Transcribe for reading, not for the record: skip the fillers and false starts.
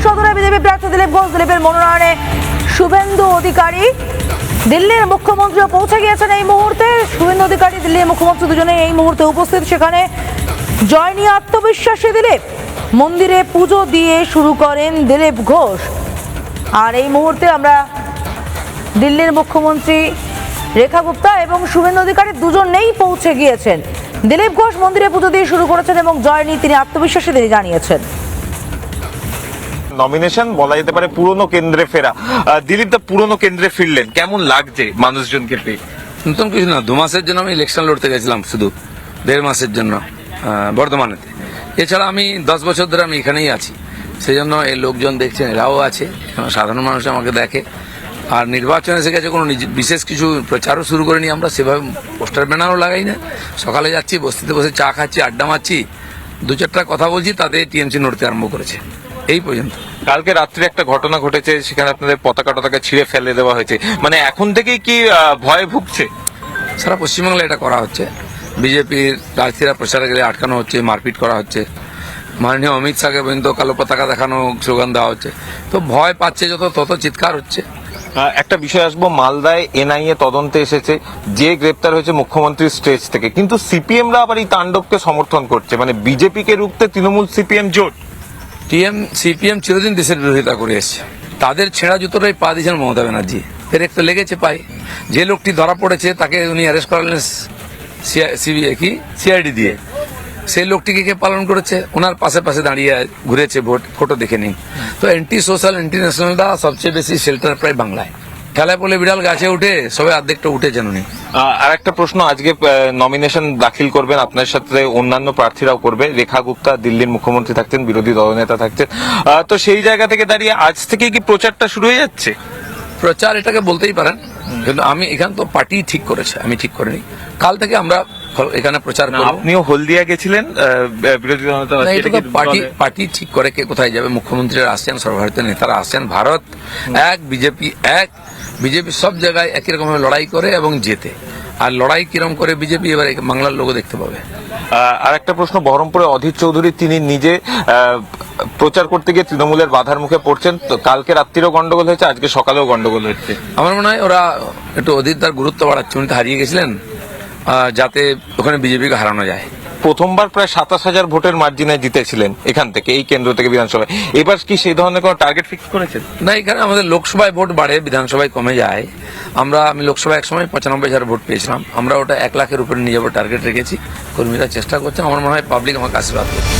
সদরে বিজেপি প্রার্থী দিলীপ ঘোষ, দিলীপের মনোনয়নে শুভেন্দু অধিকারী দিল্লির মুখ্যমন্ত্রীও পৌঁছে গিয়েছেন এই মুহূর্তে। শুভেন্দু অধিকারী, দিল্লির মুখ্যমন্ত্রী দুজনেই এই মুহূর্তে উপস্থিত। সেখানে জয় নিয়ে আত্মবিশ্বাসী দিলীপ, মন্দিরে পুজো দিয়ে শুরু করেন দিলীপ ঘোষ। আর এই মুহূর্তে আমরা দিল্লির মুখ্যমন্ত্রী রেখা গুপ্তা এবং শুভেন্দু অধিকারী দুজনেই পৌঁছে গিয়েছেন। দিলীপ ঘোষ মন্দিরে পুজো দিয়ে শুরু করেছেন এবং জয় নিয়ে তিনি আত্মবিশ্বাসী তিনি জানিয়েছেন। নমিনেশন বলা যেতে পারে পুরনো কেন্দ্রে ফেরা, দিলীপ দা পুরনো কেন্দ্রে ফিরলেন, কেমন লাগছে মানুষজনকে পেয়ে? নতুন কিছু না, 2 মাসের জন্য আমি ইলেকশন লড়তে গেছিলাম, শুধু 1.5 মাসের জন্য বর্ধমানেতে। এছাড়া আমি 10 বছর ধরে আমি এখানেই আছি, সেই জন্য এই লোকজন দেখছেন, এরাও আছে, সাধারণ মানুষ আমাকে দেখে। আর নির্বাচন এসে গেছে, কোনো বিশেষ কিছু প্রচারও শুরু করিনি আমরা, সেভাবে পোস্টার ব্যানারও লাগাই না। সকালে যাচ্ছি, বস্তিতে বসে চা খাচ্ছি, আড্ডা মারছি, 2-4টা কথা বলছি, তাতে টিএমসি নড়তে আরম্ভ করেছে, এই পর্যন্ত। কালকে রাত্রে একটা ঘটনা ঘটেছে, সেখানে আপনাদের পতাকা ছিঁড়ে ফেলে দেওয়া হয়েছে, মানে এখন থেকেই কি ভয়ে ভুগছে? সারা পশ্চিমবাংলায় এটা করা হচ্ছে, বিজেপির প্রার্থীরা প্রচারে গেলে আটকানো হচ্ছে, মারপিট করা হচ্ছে, মাননীয় অমিত শাহকে পর্যন্ত কালো পতাকা দেখানো, স্লোগান দেওয়া হচ্ছে। তো ভয় পাচ্ছে যত, তত চিৎকার হচ্ছে। একটা বিষয় আসবো, মালদায় এনআইএ তদন্তে এসেছে, যে গ্রেপ্তার হয়েছে মুখ্যমন্ত্রীর স্টেজ থেকে, কিন্তু সিপিএমরা আবার এই তাণ্ডবকে সমর্থন করছে, মানে বিজেপিকে রুখতে তৃণমূল সিপিএম জোট। সিপিএম চিরদিন দেশের বিরোধিতা করে এসছে, তাদের ছেঁড়া জুতোটাই পা দিয়েছেন মমতা ব্যানার্জি। ফের একটা লেগেছে পাই, যে লোকটি ধরা পড়েছে তাকে উনি অ্যারেস্ট করালেন সিআইডি দিয়ে। সেই লোকটিকে কে পালন করেছে? ওনার পাশে পাশে দাঁড়িয়ে ঘুরেছে, ফটো দেখে নিন। তো অ্যান্টি সোশ্যাল, অ্যান্টি ন্যাশনালটা সবচেয়ে বেশি শেল্টার প্রায় বাংলায়। খেলায় বলে বিড়াল গাছে উঠে, সবাই অর্ধেকটা উঠে জানুনি। আর একটা প্রশ্ন, আজকে নমিনেশন দাখিল করবেন, আপনার সাথে অন্যান্য প্রার্থীরাও করবে, রেখা গুপ্তা দিল্লির মুখ্যমন্ত্রী থাকছেন, বিরোধী দলনেতা থাকছেন, তো সেই জায়গা থেকে দাঁড়িয়ে আজ থেকে কি প্রচারটা শুরু হয়ে যাচ্ছে? প্রচার এটাকে বলতেই পারেন, কিন্তু আমি এখানে তো পার্টি ঠিক করেছে, আমি ঠিক করিনি। কাল থেকে আমরা এখানে প্রচার করব। আপনিও হলদিয়া গেছিলেন, বিরোধী দলনেতা। পার্টি ঠিক করে কে কোথায় যাবে। মুখ্যমন্ত্রীরা আসছেন, সর্বভারতীয় নেতারা আসছেন, ভারত এক, বিজেপি সব জায়গায় একই রকম লড়াই করে এবং জেতে। আর লড়াই কিরকম করে বিজেপি এবার বাংলার লোক দেখতে পাবে। আর একটা প্রশ্ন, বহরমপুরে অধীর চৌধুরী তিনি নিজে প্রচার করতে গিয়ে তৃণমূলের বাধার মুখে পড়ছেন, তো কালকে রাত্রিরও গন্ডগোল হয়েছে, আজকে সকালেও গন্ডগোল হচ্ছে। আমার মনে হয় ওরা একটু অধীরদার গুরুত্ব বাড়াচ্ছে, উনি তো হারিয়ে গেছিলেন, যাতে ওখানে বিজেপিকে হারানো যায়। প্রথমবার প্রায় 27,000 ভোটের মার্জিনে জিতেছিলেন এখান থেকে, এই কেন্দ্র থেকে বিধানসভায়। এবার কি সেই ধরনের কোনো টার্গেট ফিক্স করেছেন? না, এখানে আমাদের লোকসভায় ভোট বাড়ে, বিধানসভায় কমে যায়। আমি লোকসভায় একসময় 95,000 ভোট পেয়েছিলাম, আমরা ওটা 1 লাখের উপরে নিয়ে যাবো টার্গেট রেখেছি। কর্মীরা চেষ্টা করছেন, আমার মনে হয় পাবলিক আমাকে আশীর্বাদ করছে।